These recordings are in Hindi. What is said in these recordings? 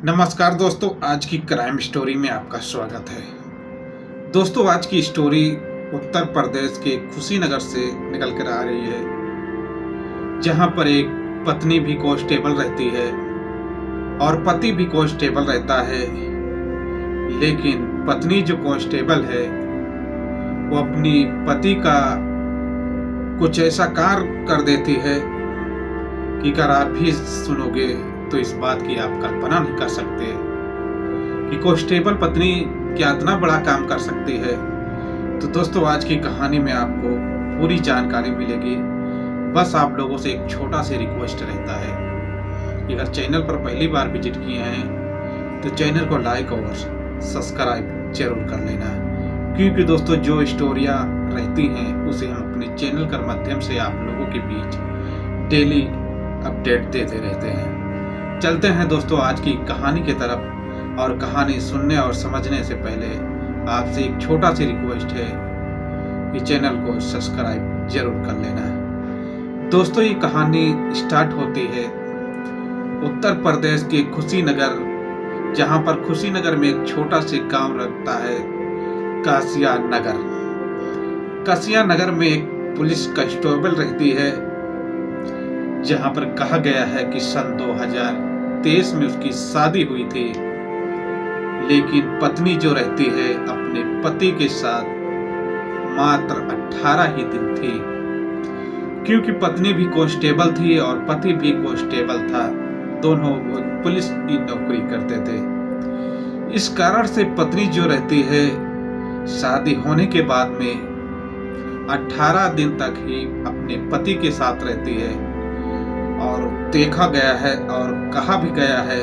नमस्कार दोस्तों, आज की क्राइम स्टोरी में आपका स्वागत है। दोस्तों, आज की स्टोरी उत्तर प्रदेश के कुशीनगर से निकल कर आ रही है, जहां पर एक पत्नी भी कांस्टेबल रहती है और पति भी कांस्टेबल रहता है। लेकिन पत्नी जो कांस्टेबल है वो अपनी पति का कुछ ऐसा कार्य कर देती है कि अगर आप भी सुनोगे तो इस बात की आप कल्पना नहीं कर सकते कि कांस्टेबल पत्नी क्या इतना बड़ा काम कर सकती है। तो दोस्तों, आज की कहानी में आपको पूरी जानकारी मिलेगी। बस आप लोगों से एक छोटा सा रिक्वेस्ट रहता है कि अगर चैनल पर पहली बार विजिट किए हैं तो चैनल को लाइक और सब्सक्राइब जरूर कर लेना, क्योंकि दोस्तों जो स्टोरियाँ रहती हैं उसे हम अपने चैनल के माध्यम से आप लोगों के बीच डेली अपडेट देते रहते हैं। चलते हैं दोस्तों आज की कहानी की तरफ, और कहानी सुनने और समझने से पहले आपसे एक छोटा सी रिक्वेस्ट है कि चैनल को सब्सक्राइब जरूर कर लेना। दोस्तों, ये कहानी स्टार्ट होती है उत्तर प्रदेश के कुशीनगर, जहां पर कुशीनगर में एक छोटा सा गांव रहता है कासिया नगर। कासिया नगर में एक पुलिस कांस्टेबल रहती है, जहां पर कहा गया है कि सन 2023 में उसकी शादी हुई थी। लेकिन पत्नी जो रहती है अपने पति के साथ मात्र 18 ही दिन थी, क्योंकि पत्नी भी कांस्टेबल थी और पति भी कांस्टेबल था। दोनों पुलिस की नौकरी करते थे। इस कारण से पत्नी जो रहती है शादी होने के बाद में 18 दिन तक ही अपने पति के साथ रहती है। और देखा गया है और कहा भी गया है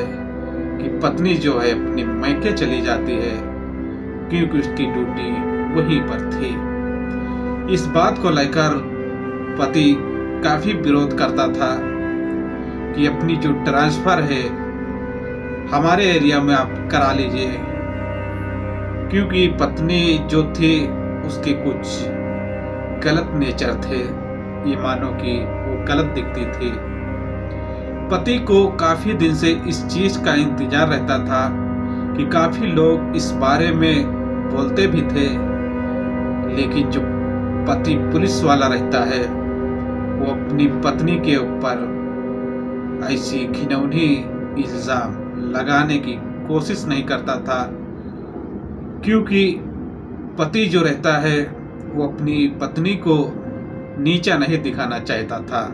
कि पत्नी जो है अपने मायके चली जाती है, क्योंकि उसकी ड्यूटी वहीं पर थी। इस बात को लेकर पति काफी विरोध करता था कि अपनी जो ट्रांसफर है हमारे एरिया में आप करा लीजिए, क्योंकि पत्नी जो थी उसके कुछ गलत नेचर थे। ये मानो कि वो गलत दिखती थी। पति को काफी दिन से इस चीज का इंतजार रहता था कि काफी लोग इस बारे में बोलते भी थे, लेकिन जो पति पुलिस वाला रहता है वो अपनी पत्नी के ऊपर ऐसी घिनौनी इल्जाम लगाने की कोशिश नहीं करता था, क्योंकि पति जो रहता है वो अपनी पत्नी को नीचा नहीं दिखाना चाहता था।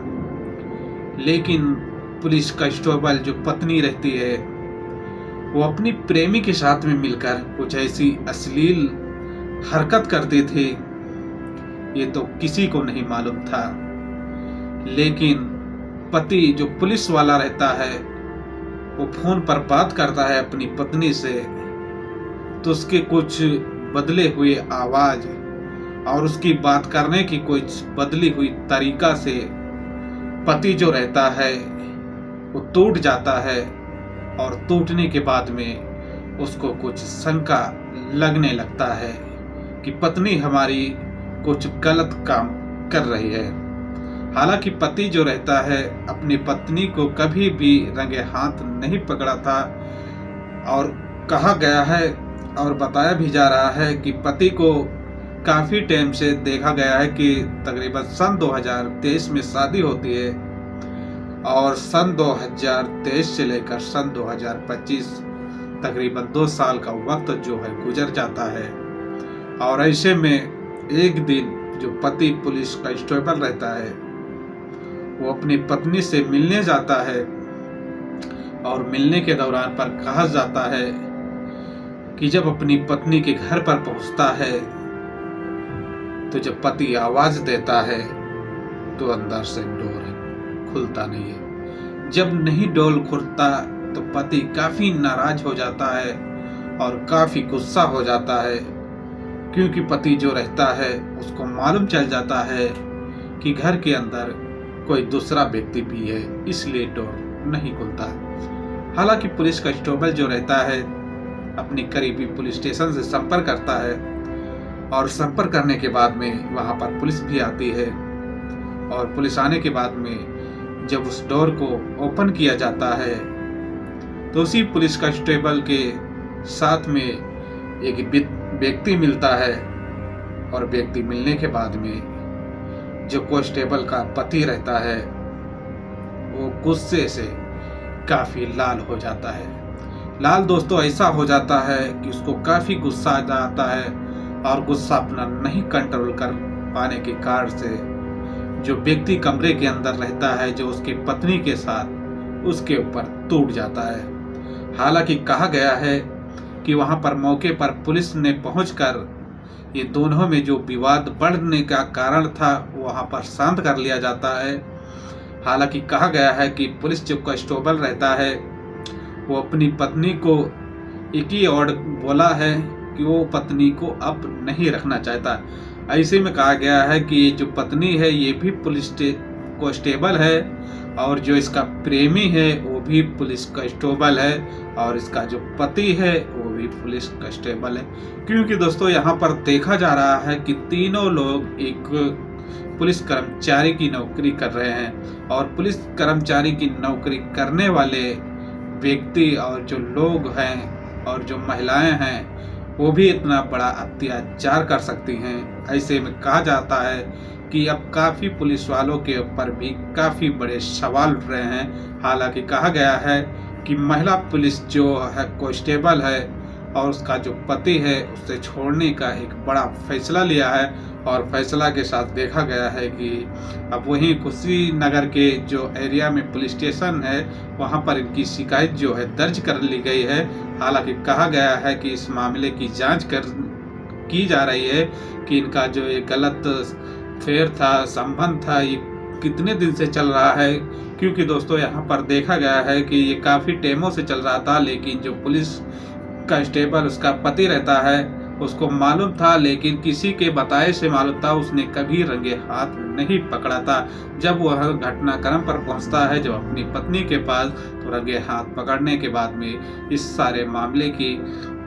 लेकिन पुलिस कांस्टेबल जो पत्नी रहती है वो अपनी प्रेमी के साथ में मिलकर कुछ ऐसी अश्लील हरकत करते थे, ये तो किसी को नहीं मालूम था। लेकिन पति जो पुलिस वाला रहता है वो फोन पर बात करता है अपनी पत्नी से, तो उसके कुछ बदले हुए आवाज और उसकी बात करने की कुछ बदली हुई तरीका से पति जो रहता है वो टूट जाता है। और टूटने के बाद में उसको कुछ शंका लगने लगता है कि पत्नी हमारी कुछ गलत काम कर रही है। हालांकि पति जो रहता है अपनी पत्नी को कभी भी रंगे हाथ नहीं पकड़ा था, और कहा गया है और बताया भी जा रहा है कि पति को काफी टाइम से देखा गया है कि तकरीबन सन 2023 में शादी होती है, और सन 2023 से लेकर सन 2025 तकरीबन 2 साल का वक्त जो है गुजर जाता है। और ऐसे में एक दिन जो पति पुलिस कांस्टेबल रहता है वो अपनी पत्नी से मिलने जाता है, और मिलने के दौरान पर कहा जाता है कि जब अपनी पत्नी के घर पर पहुंचता है तो जब पति आवाज देता है तो अंदर से डोर खुलता नहीं है। जब नहीं डोर खुलता तो पति काफी नाराज हो जाता है और काफी गुस्सा हो जाता है, क्योंकि पति जो रहता है उसको मालूम चल जाता है कि घर के अंदर कोई दूसरा व्यक्ति भी है, इसलिए डोर नहीं खुलता। हालांकि पुलिस कांस्टेबल जो रहता है अपनी करीबी पुलिस स्टेशन से संपर्क करता है, और संपर्क करने के बाद में वहां पर पुलिस भी आती है, और पुलिस आने के बाद में जब उस डोर को ओपन किया जाता है तो उसी पुलिस कांस्टेबल के साथ में एक व्यक्ति मिलता है और व्यक्ति मिलने के बाद में जो कांस्टेबल का पति रहता है वो गुस्से से काफ़ी लाल हो जाता है। लाल दोस्तों ऐसा हो जाता है कि उसको काफ़ी गुस्सा आ जाता है और गुस्सा अपना नहीं कंट्रोल कर पाने के कारण से जो व्यक्ति कमरे के अंदर रहता है जो उसकी पत्नी के साथ उसके ऊपर टूट जाता है। हालांकि कहा गया है कि वहां पर मौके पर पुलिस ने पहुंचकर ये दोनों में जो विवाद बढ़ने का कारण था वहां पर शांत कर लिया जाता है। हालांकि कहा गया है कि पुलिस जो कांस्टेबल रहता है वो अपनी पत्नी को एक ही और बोला है कि वो पत्नी को अब नहीं रखना चाहता। ऐसे में कहा गया है कि ये जो पत्नी है ये भी पुलिस कांस्टेबल है और जो इसका प्रेमी है वो भी पुलिस कांस्टेबल है और इसका जो पति है वो भी पुलिस कांस्टेबल है। क्योंकि दोस्तों यहाँ पर देखा जा रहा है कि तीनों लोग एक पुलिस कर्मचारी की नौकरी कर रहे हैं और पुलिस कर्मचारी की नौकरी करने वाले व्यक्ति और जो लोग हैं और जो महिलाएं हैं वो भी इतना बड़ा अत्याचार कर सकती हैं। ऐसे में कहा जाता है कि अब काफ़ी पुलिस वालों के ऊपर भी काफ़ी बड़े सवाल उठ रहे हैं। हालांकि कहा गया है कि महिला पुलिस जो है कांस्टेबल है और उसका जो पति है उसे छोड़ने का एक बड़ा फैसला लिया है और फैसला के साथ देखा गया है कि अब वहीं कुशीनगर के जो एरिया में पुलिस स्टेशन है वहां पर इनकी शिकायत जो है दर्ज कर ली गई है। हालांकि कहा गया है कि इस मामले की जांच की जा रही है कि इनका जो ये गलत फेर था संबंध था ये कितने दिन से चल रहा है। क्योंकि दोस्तों यहाँ पर देखा गया है कि ये काफ़ी टाइमों से चल रहा था, लेकिन जो पुलिस कांस्टेबल उसका पति रहता है उसको मालूम था, लेकिन किसी के बताए से मालूम था, उसने कभी रंगे हाथ नहीं पकड़ा था। जब वह घटनाक्रम पर पहुंचता है जब अपनी पत्नी के पास, तो रंगे हाथ पकड़ने के बाद में इस सारे मामले की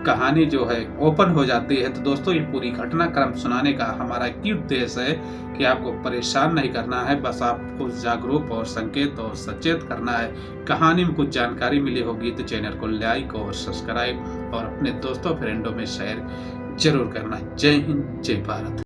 कहानी जो है ओपन हो जाती है। तो दोस्तों ये पूरी घटनाक्रम सुनाने का हमारा क्या उद्देश्य है कि आपको परेशान नहीं करना है, बस आपको जागरूक और संकेत और सचेत करना है। कहानी में कुछ जानकारी मिली होगी तो चैनल को लाइक और सब्सक्राइब और अपने दोस्तों फ्रेंडों में शेयर जरूर करना। जय हिंद, जय भारत।